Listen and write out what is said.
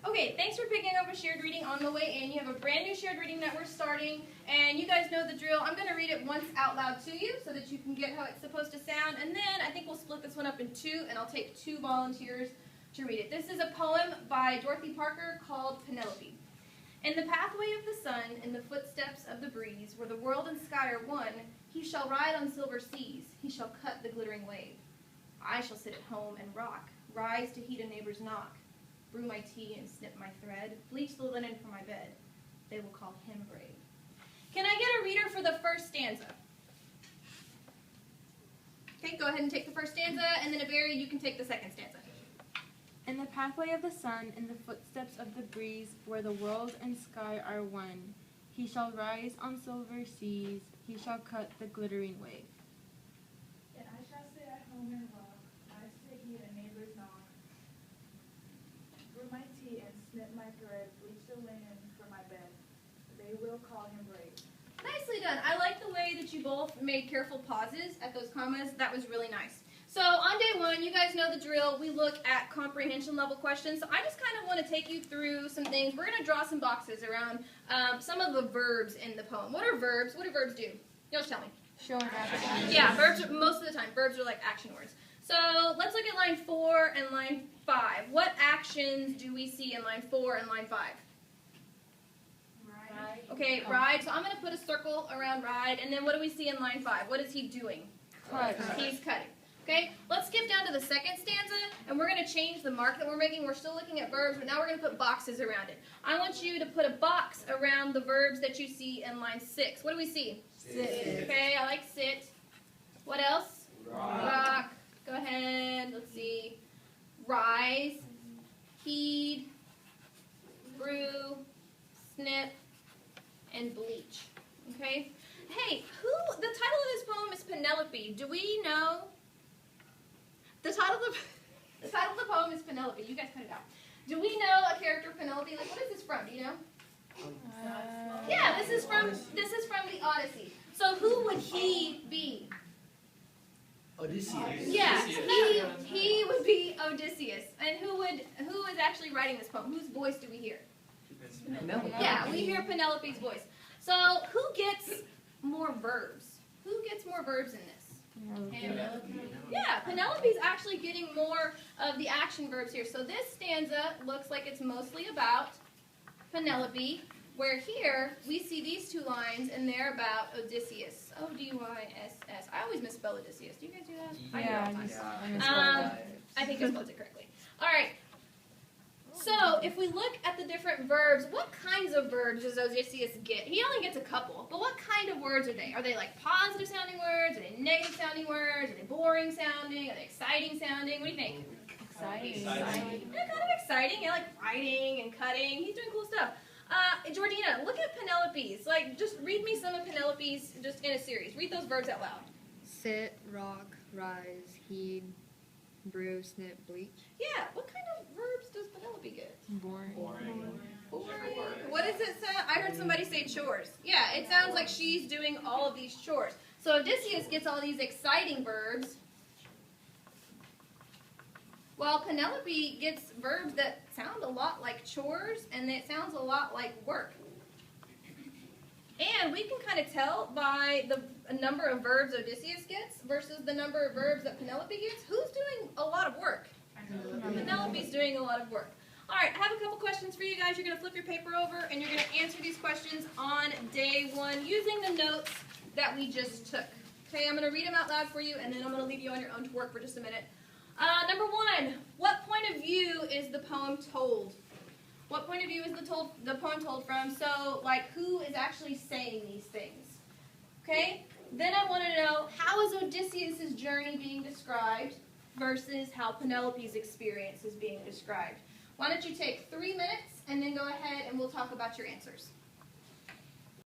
Okay, thanks for picking up a shared reading on the way in. You have a brand new shared reading that we're starting, and you guys know the drill. I'm going to read it once out loud to you so that you can get how it's supposed to sound, and then I think we'll split this one up in two, and I'll take 2 volunteers to read it. This is a poem by Dorothy Parker called Penelope. In the pathway of the sun, in the footsteps of the breeze, where the world and sky are one, he shall ride on silver seas, he shall cut the glittering wave. I shall sit at home and rock, rise to heed a neighbor's knock, brew my tea and snip my thread, bleach the linen for my bed. They will call him brave. Can I get a reader for the first stanza? Okay, go ahead and take the first stanza, and then Barry, you can take the second stanza. In the pathway of the sun, in the footsteps of the breeze, where the world and sky are one, he shall rise on silver seas, he shall cut the glittering wave. And I shall sit at home and rock, rise to heed a neighbor's knock, brew my tea and snip my thread, bleach the linen for my bed. They will call him brave. Nicely done. I like the way that you both made careful pauses at those commas. That was really nice. So on day 1, you guys know the drill. We look at comprehension level questions. So I just kind of want to take you through some things. We're going to draw some boxes around some of the verbs in the poem. What are verbs? What do verbs do? You'll just tell me. Show and action. Yeah, verbs are, most of the time, verbs are like action words. So let's look at line 4 and line 5. What actions do we see in line 4 and line 5? Ride. Okay, ride. So I'm going to put a circle around ride. And then what do we see in line 5? What is he doing? Cut. He's cutting. Okay, let's skip down to the second stanza, and we're going to change the mark that we're making. We're still looking at verbs, but now we're going to put boxes around it. I want you to put a box around the verbs that you see in line 6. What do we see? Sit. Okay, I like sit. What else? Rock. Go ahead. Let's see. Rise, heed, brew, snip, and bleach. Okay? Hey, the title of this poem is Penelope. Do we know? The title of the poem is Penelope. You guys cut it out. Do we know a character Penelope? Like, what is this from? Do you know? Yeah, this is from the Odyssey. So who would he be? Odysseus. Yeah, he would be Odysseus. And who is actually writing this poem? Whose voice do we hear? Penelope. Yeah, we hear Penelope's voice. So who gets more verbs? Who gets more verbs in this? Yeah, Penelope's actually getting more of the action verbs here. So this stanza looks like it's mostly about Penelope, where here we see these 2 lines and they're about Odysseus. O-D-Y-S-S. I always misspell Odysseus. Do you guys do that? Yeah, I do. I think I spelled it correctly. All right. So if we look at the different verbs, what kinds of verbs does Odysseus get? He only gets a couple, but what kind of words are they? Are they like positive sounding words? Are they negative sounding words? Are they boring sounding? Are they exciting sounding? What do you think? Exciting. Yeah, kind of exciting. Yeah, like writing and cutting. He's doing cool stuff. Georgina, look at Penelope's. Like, just read me some of Penelope's just in a series. Read those verbs out loud. Sit, rock, rise, heed, brew, snip, bleach. Yeah, what kind of verbs does Penelope get? Boring. Boring. What does it say? I heard somebody say chores. Yeah, it sounds like she's doing all of these chores. So Odysseus gets all these exciting verbs, while Penelope gets verbs that sound a lot like chores, and it sounds a lot like work. And we can kind of tell by the number of verbs Odysseus gets versus the number of verbs that Penelope gets, who's doing a lot of work? Penelope's doing a lot of work. All right, I have a couple questions for you guys. You're going to flip your paper over, and you're going to answer these questions on day 1 using the notes that we just took. Okay, I'm going to read them out loud for you, and then I'm going to leave you on your own to work for just a minute. Number 1, what point of view is the poem told? What point of view is the poem told from? So, like, who is actually saying these things? Okay? Then I want to know, how is Odysseus' journey being described versus how Penelope's experience is being described? Why don't you take 3 minutes and then go ahead and we'll talk about your answers.